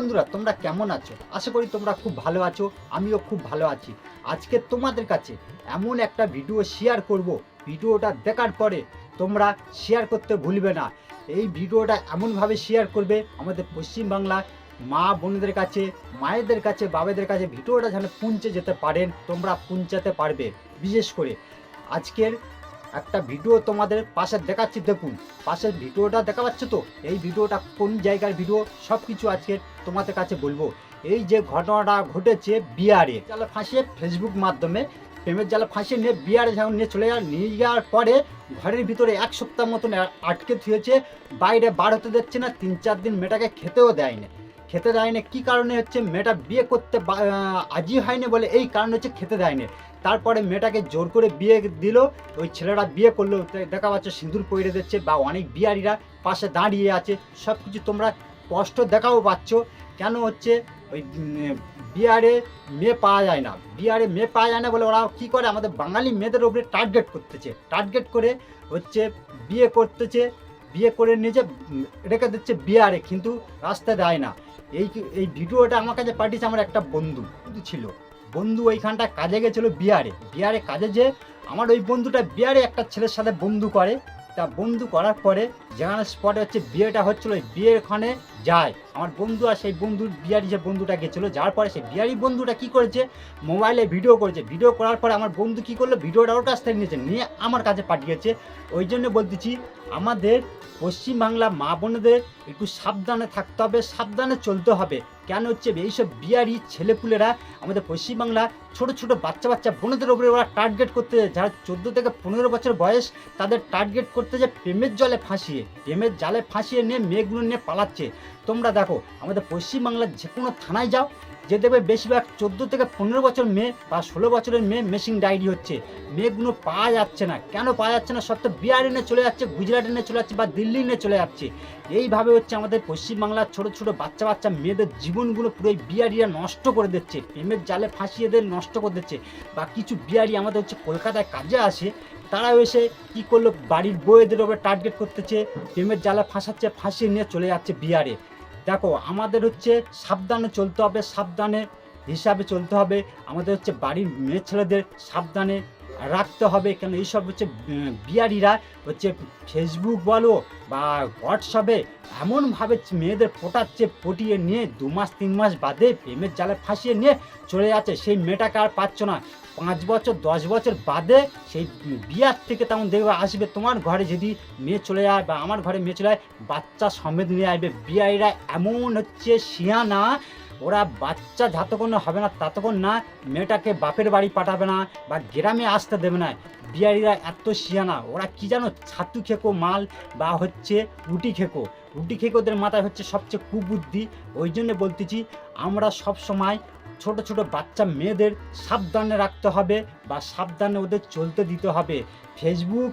বন্ধুরা, তোমরা কেমন আছো? আশা করি তোমরা খুব ভালো আছো। আমিও খুব ভালো আছি। আজকে তোমাদের কাছে এমন একটা ভিডিও শেয়ার করব, ভিডিওটা দেখার পরে তোমরা শেয়ার করতে ভুলবে না। এই ভিডিওটা এমনভাবে শেয়ার করবে আমাদের পশ্চিমবাংলা মা বোনদের কাছে, মায়েদের কাছে, বাবাদের কাছে ভিডিওটা যেন পৌঁছে যেতে পারেন, তোমরা পৌঁছাতে পারবে। বিশেষ করে আজকের একটা ভিডিও তোমাদের পাশে দেখাচ্ছি, দেখুন পাশের ভিডিওটা দেখা পাচ্ছে তো? এই ভিডিওটা কোন জায়গার ভিডিও সব কিছু আজকে তোমাদের কাছে বলবো। এই যে ঘটনাটা ঘটেছে বিহারে, জালে ফাঁসিয়ে ফেসবুক মাধ্যমে প্রেমের জালে ফাঁসিয়ে নিয়ে বিহারে যখন নিয়ে যাওয়ার পরে ঘরের ভিতরে 1 সপ্তাহ মতন আটকে থুয়েছে, বাইরে বার হতে দিচ্ছে না। 3-4 দিন মেয়েটাকে খেতেও দেয়নি। খেতে দেয়নি কী কারণে হচ্ছে? মেয়েটা বিয়ে করতে আজই হয়নি বলে এই কারণ হচ্ছে খেতে দেয়নি। তারপরে মেয়েটাকে জোর করে বিয়ে দিল, ওই ছেলেটা বিয়ে করলো। দেখা পাচ্ছে সিঁদুর পরে দিচ্ছে, বা অনেক বিহারিরা পাশে দাঁড়িয়ে আছে। সব কিছু তোমরা স্পষ্ট দেখাও পাচ্ছ। কেন হচ্ছে ওই বিহারে মেয়ে পাওয়া যায় না, বিহারে মেয়ে পাওয়া যায় না বলে ওরা কী করে? আমাদের বাঙালি মেয়েদের উপরে টার্গেট করতেছে, টার্গেট করে হচ্ছে বিয়ে করতেছে, বিয়ে করে নিজে রেখে দিচ্ছে বিহারে, কিন্তু রাস্তায় দেয় না। এই ভিডিওটা আমার কাছে পাঠিয়েছে আমার একটা বন্ধু ছিল। বন্ধু ওইখানটা কাজে গেছিলো বিহারে কাজে, যে আমার ওই বন্ধুটা বিহারে একটা ছেলের সাথে বন্ধু করে। তা বন্ধু করার পরে যেখানে স্পটে হচ্ছে বিয়েটা হচ্ছিলো, ওই বিয়েখানে যায় আমার বন্ধু। আর সেই বন্ধুর বিহারি যে বন্ধুটা গেছিলো, যাওয়ার পরে সেই বিহারি বন্ধুটা কী করেছে, মোবাইলে ভিডিও করেছে। ভিডিও করার পরে আমার বন্ধু কী করলো, ভিডিওটা ওর কাছ থেকে নিয়েছে, নিয়ে আমার কাছে পাঠিয়েছে। ওই জন্য বলতেছি, আমাদের পশ্চিমবাংলা মা বোনেদের একটু সাবধানে থাকতে হবে, সাবধানে চলতে হবে। কেন হচ্ছে এইসব বিহারি ছেলেপুলেরা আমাদের পশ্চিমবাংলা ছোট ছোট বাচ্চা বোনদের উপরে ওরা টার্গেট করতে যায়, যারা 14 থেকে 15 বছর বয়স, তাদের টার্গেট করতে যায় প্রেমের জালে ফাঁসিয়ে নিয়ে মেয়েগুলো নিয়ে পালাচ্ছে। তোমরা দেখো আমাদের পশ্চিমবাংলার যে কোনো থানায় যাও, যে দেখবে বেশিরভাগ 14 থেকে 15 বছর মেয়ে বা 16 বছরের মেয়ে মিসিং ডায়েরি হচ্ছে। মেয়েগুলো পাওয়া যাচ্ছে না। কেন পাওয়া যাচ্ছে না? সব তো বিহারে নিয়ে চলে যাচ্ছে, গুজরাটে নিয়ে চলে যাচ্ছে, বা দিল্লি নিয়ে চলে যাচ্ছে। এইভাবে হচ্ছে আমাদের পশ্চিমবাংলার ছোট ছোট বাচ্চা মেয়েদের জীবনগুলো পুরো বিহারিরা নষ্ট করে দিচ্ছে, প্রেমের জালে ফাঁসিয়ে দিয়ে নষ্ট করে দিচ্ছে। বা কিছু বিহারি আমাদের হচ্ছে কলকাতায় কাজে আসে, তারাও এসে কী করলো, বাড়ির বউয়েদের ওপরে টার্গেট করতেছে, প্রেমের জালে ফাঁসাচ্ছে, ফাঁসিয়ে নিয়ে চলে যাচ্ছে বিহারে। দেখো আমাদের হচ্ছে সাবধানে চলতে হবে, সাবধানে হিসাবে চলতে হবে। আমাদের হচ্ছে বাড়ির মেয়ে ছেলেদের সাবধানে রাখতে হবে। কেন এইসব হচ্ছে বিহারিরা হচ্ছে ফেসবুক বলো বা হোয়াটসঅ্যাপে এমনভাবে মেয়েদের পটিয়ে নিয়ে 2 মাস 3 মাস বাদে প্রেমের জালে ফাঁসিয়ে নিয়ে চলে যাচ্ছে। সেই মেয়েটাকে আর পাচ্ছ না। 5 বছর 10 বছর বাদে সেই বিয়ার থেকে তেমন দেখবে আসবে তোমার ঘরে, যদি মেয়ে চলে যায় বা আমার ঘরে মেয়ে চলে যায়, বাচ্চা সমেত নিয়ে আসবে। বিহারিরা এমন হচ্ছে সিয়ানা, ওরা বাচ্চা যতক্ষণ হবে না ততক্ষণ না মেয়েটাকে বাপের বাড়ি পাঠাবে না বা গ্রামে আসতে দেবে না। বিহারিরা এত সিয়ানা, ওরা কি জানো, ছাতু খেকো মাল বা হচ্ছে রুটি খেকোদের মাথায় হচ্ছে সবচেয়ে কুবুদ্ধি। ওই জন্য বলতেছি, আমরা সব সময় ছোট ছোট বাচ্চা মেয়েদের সাবধানে রাখতে হবে বা সাবধানে ওদের চলতে দিতে হবে। ফেসবুক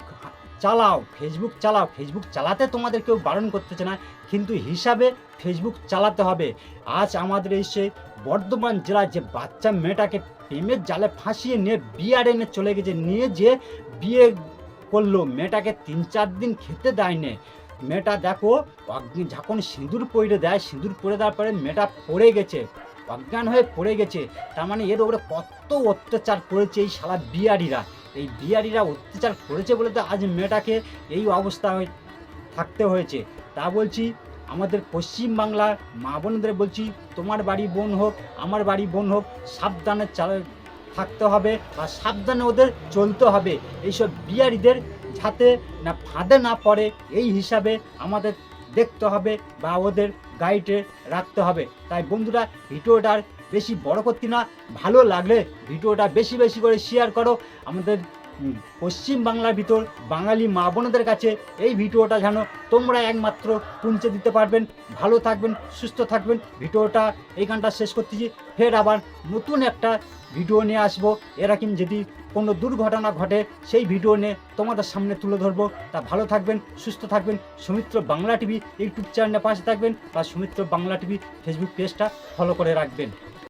চালাতে তোমাদের কেউ বারণ করতেছে না, কিন্তু হিসাবে ফেসবুক চালাতে হবে। আজ আমাদের এই সে বর্ধমান জেলায় যে বাচ্চা মেয়েটাকে প্রেমের জালে ফাঁসিয়ে নিয়ে বিহারে এনে চলে গেছে, নিয়ে যে বিয়ে করলো, মেয়েটাকে 3-4 দিন খেতে দেয়নি। মেয়েটা দেখো যখন সিঁদুর পরে দেওয়ার পরে মেয়েটা পড়ে গেছে, অজ্ঞান হয়ে পড়ে গেছে। তার মানে এর ওপরে কত অত্যাচার করেছে এই শালা বিহারিরা অত্যাচার করেছে বলে তো আজ মেয়েটাকে এই অবস্থায় থাকতে হয়েছে। তা বলছি, আমাদের পশ্চিমবাংলার মা বোনদের বলছি, তোমার বাড়ি বোন হোক আমার বাড়ি বোন হোক, সাবধানে থাকতে হবে বা সাবধানে ওদের চলতে হবে। এইসব বিহারিদের যাতে না ফাঁদে না পড়ে, এই হিসাবে আমাদের দেখতে হবে বা ওদের গাইডে রাখতে হবে। তাই বন্ধুরা, ভিডিওটার বেশি বড় করতে না, ভালো লাগলে ভিডিওটা বেশি বেশি করে শেয়ার করো। আমাদের পশ্চিমবাংলার ভিতর বাঙালি মা বোনদের কাছে এই ভিডিওটা যেন তোমরা একমাত্র পৌঁছে দিতে পারবেন। ভালো থাকবেন, সুস্থ থাকবেন। ভিডিওটা এইখানটা শেষ করতেছি, ফের আবার নতুন একটা ভিডিও নিয়ে আসবো। এরকম যদি কোনো দুর্ঘটনা ঘটে সেই ভিডিও নিয়ে তোমাদের সামনে তুলে ধরবো। তা ভালো থাকবেন, সুস্থ থাকবেন। সৌমিত্র বাংলা টিভি ইউটিউব চ্যানেলের পাশে থাকবেন বা সৌমিত্র বাংলা টিভি ফেসবুক পেজটা ফলো করে রাখবেন।